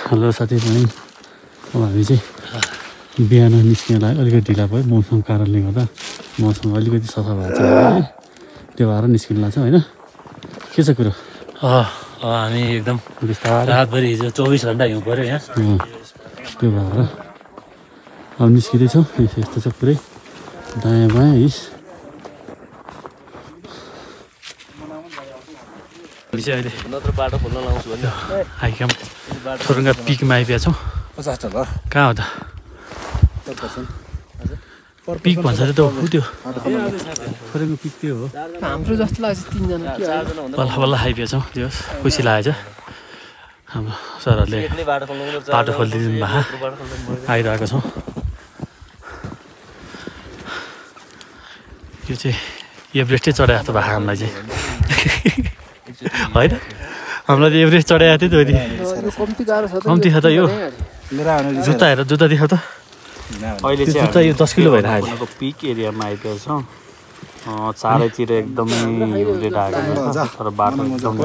Hello साथीहरू, अब हामी चाहिँ बिहान निस्किनलाई अलिकति ढिला भयो मौसम कारणले गर्दा। मौसम अलिकति सफा भएको छ है, त्यो भएर निस्किन लाग्छ होइन। के छ कुरो? हामी एकदम रातभरि हिजो 24 घन्टा हिउँ पऱ्यो यहाँ। त्यो भएर अब निस्किँदैछौँ। यस्तो छ पुरै दायाँ बायाँ हिस। अहिले बाटो खोल्न लाउँछु भन्ने हाइकम थोरङ्गा पिकमा आइपुगेका छौँ। 50 टका कहाँ हो त? पिक भन्छ त त्यो थोरङ्गा पिक त्यो हो। हाम्रो जस्तो लाग्छ तीनजना बल्ल बल्ल आइपुगेका छौँ। त्यो खुसी लागेछ। हाम्रो सरहरूले बाटो खोलिदिनु भएको आइरहेको छौँ। यो चाहिँ एभरेस्टै चढाएको जस्तो भएको हामीलाई चाहिँ होइन। हामीलाई त एभरेस्ट चढाएको थियो त कम्ती छ त यो। जुत्ता हेर, जुत्ता देखाउ त। अहिले चाहिँ जुत्ता यो 10 किलो भएर आयो। पिक एरियामा आइपुगेको छौँ। चारैतिर एकदमै हिउँले ढाकेको छ, तर बाटो एकदम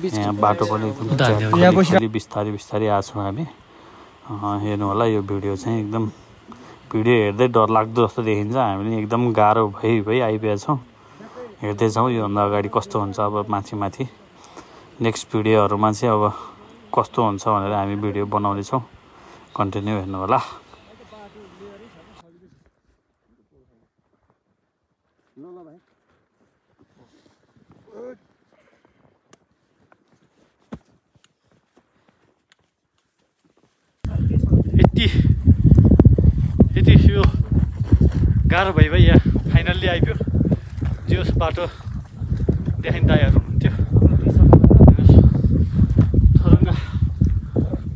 यहाँ बाटो पनि एकदम बिस्तारै बिस्तारै आएको छौँ हामी। हेर्नु होला, यो भिडियो चाहिँ एकदम भिडियो हेर्दै डरलाग्दो जस्तो देखिन्छ। हामीले एकदम गाह्रो भइ आइपुगेका छौँ। हेर्दैछौँ योभन्दा अगाडि कस्तो हुन्छ। अब माथि नेक्स्ट भिडियोहरूमा चाहिँ अब कस्तो हुन्छ भनेर हामी भिडियो बनाउनेछौँ। कन्टिन्यू हेर्नु होला। यति यो गाह्रो भयो यहाँ फाइनल्ली आइपुग्यो। जो बाटो देखाइन दायाहरू हुन्थ्यो। थोरङ्गा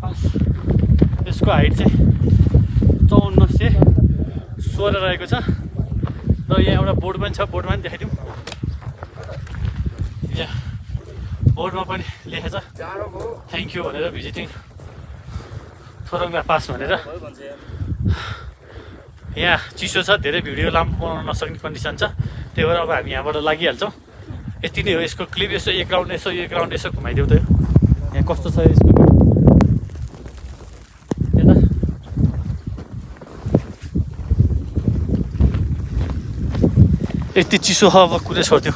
पास यसको हाइट चाहिँ 5416 रहेको छ। र यहाँ एउटा बोर्ड पनि छ, बोर्डमा पनि देखाइदिउँ। यहाँ बोर्डमा पनि लेखेछ थ्याङ्क यू भनेर, भिजिटिङ थोरङ्गा पास भनेर। यहाँ चिसो छ, धेरै भिडियो लामो बनाउन नसक्ने कन्डिसन छ। त्यही भएर अब हामी यहाँबाट लागिहाल्छौँ। यति नै हो यसको क्लिप। यसो एक राउन्ड यसो घुमाइदेऊ त। यहाँ कस्तो छ यसको यता यति चिसो अब कुरै छोड्थ्यो,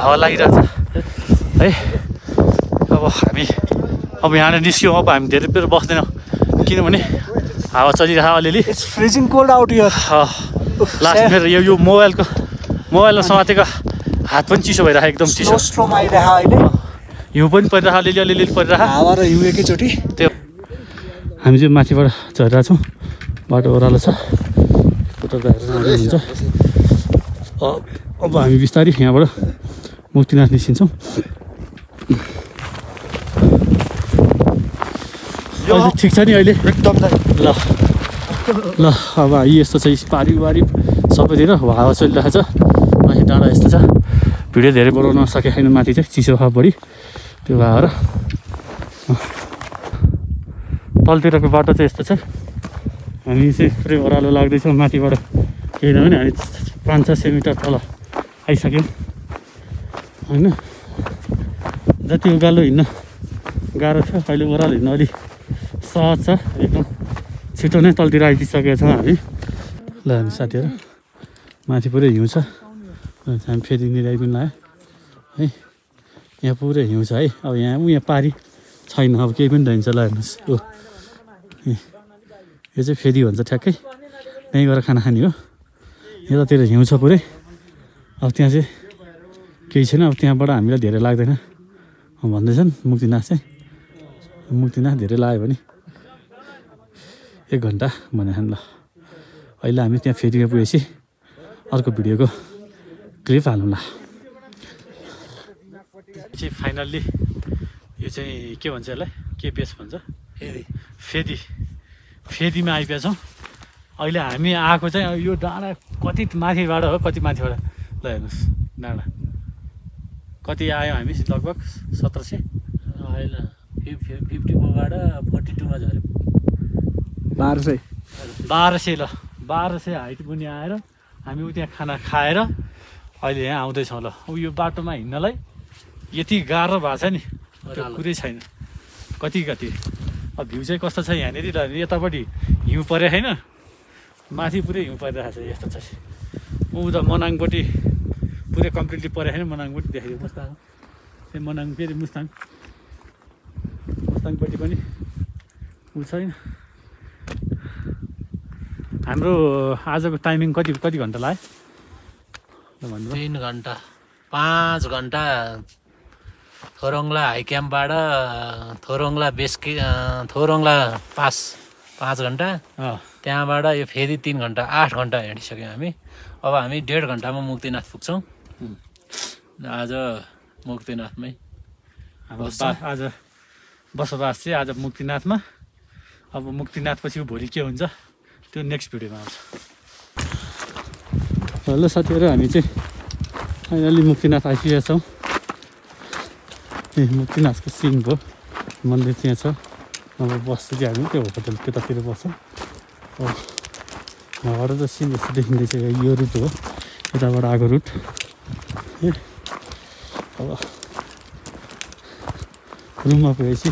हावा लागिरहेछ है। अब हामी यहाँबाट निस्क्यौँ। अब हामी धेरै बेर बस्दैनौँ किनभने हावा चलिरहेको अलिअलि। It's freezing cold out here. Last मेरो यो मोबाइलमा समातेको हात पनि चिसो भइरहेको, एकदम चिसो। स्ट्रोम आइरहेको अहिले। हिउँ पनि परिरहेको, अलिअलि परिरहेको। हावा र हिउँ एकैचोटि। त्यो हामी चाहिँ माथिबाट झरिरहेको छौँ। बाटो ओह्रालो छ, हुन्छ। अब हामी बिस्तारै यहाँबाट मुक्तिनाथ निस्किन्छौँ। ठिक छ नि अहिले? एकदम ल अब यस्तो छ पारिवारिक सबैतिर हावा चलिरहेको छ। माथि डाँडा यस्तो छ। भिडियो धेरै बनाउन सकेको छैन माथि चाहिँ, चिसो छ बढी। त्यो भएर तलतिरको बाटो चाहिँ यस्तो छ। हामी चाहिँ पुरै ओह्रालो लाग्दैछौँ। माथिबाट केही नभने हामी 500-600 मिटर तल आइसक्यौँ होइन। जति उकालो हिँड्न गाह्रो थियो, अहिले ओह्रालो हिँड्न अलिक सहज छ। एकदम छिटो नै तलतिर आइदिइसकेका छौँ हामी। ल हामी साथीहरू माथि पुरै हिउँ छ। हामी फेरि निराइ पनि लाग्यो है। यहाँ पुरै हिउँ छ है। अब यहाँ पारी छैन, अब केही पनि रहन्छ। ल हेर्नुहोस्, यो चाहिँ फेदी भन्छ ठ्याक्कै। त्यहीँ गएर खाना खाने हो। यतातिर हिउँ छ पुरै। अब त्यहाँ चाहिँ केही छैन। अब त्यहाँबाट हामीलाई धेरै लाग्दैन भन्दैछन् मुक्तिनाथ चाहिँ। मुक्तिनाथ धेरै लाग्यो भने 1 घन्टा भने ल। अहिले हामी त्यहाँ फेरिमा पुगेपछि अर्को भिडियोको क्लिप हालौँला। चाहिँ फाइनल्ली यो चाहिँ के भन्छ यसलाई? केपिएस भन्छ, फेदीमा आइपुगेका छौँ। अहिले हामी आएको चाहिँ यो डाँडा कति माथिबाट हो, कति माथिबाट। ल हेर्नुहोस् डाँडा कति आयो हामी लगभग 1700 होइन 54बाट 42मा झऱ्यो। 1200 ल 1200 हाइट पनि आएर हामी त्यहाँ खाना खाएर अहिले यहाँ आउँदैछौँ। ल यो बाटोमा हिँड्नलाई यति गाह्रो भएको छ नि, त्यो कुरै छैन। कति अब भ्यू चाहिँ कस्तो छ यहाँनिर यतापट्टि हिउँ परे होइन माथि पुरै हिउँ परिरहेको छ यस्तो छ उता मनाङपट्टि पुरै कम्प्लिटली परे होइन मनाङपट्टि देखाइदियो मुस्ताङ त्यही मनाङ फेरि मुस्ताङपट्टि पनि ऊ छैन हाम्रो आजको टाइमिङ कति घन्टा लाग्यो भन्नु 3 घन्टा 5 घन्टा थोरङला हाई क्याम्पबाट थोरङला पास 5 घन्टा त्यहाँबाट यो फेरि 3 घन्टा 8 घन्टा हिँडिसक्यौँ हामी अब हामी 1.5 घन्टामा मुक्तिनाथ पुग्छौँ आज मुक्तिनाथमै आज बसोबास चाहिँ आज मुक्तिनाथमा अब मुक्तिनाथपछि भोलि के हुन्छ त्यो नेक्स्ट भिडियोमा आउँछ हेलो साथीहरू हामी चाहिँ फाइनली मुक्तिनाथ आइपुगेका छौँ मुक्तिनाथको सिन भयो मन्दिर त्यहाँ छ अब बस्छ कि हामी त्यो होटल त्यतातिर बस्छौँ यहाँबाट त सिन यस्तो देखिँदैछ यो रुट हो यताबाट आएको रुट अब रुममा पुगेपछि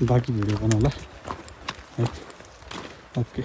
बाँकी भिडियो बनाउला है ओके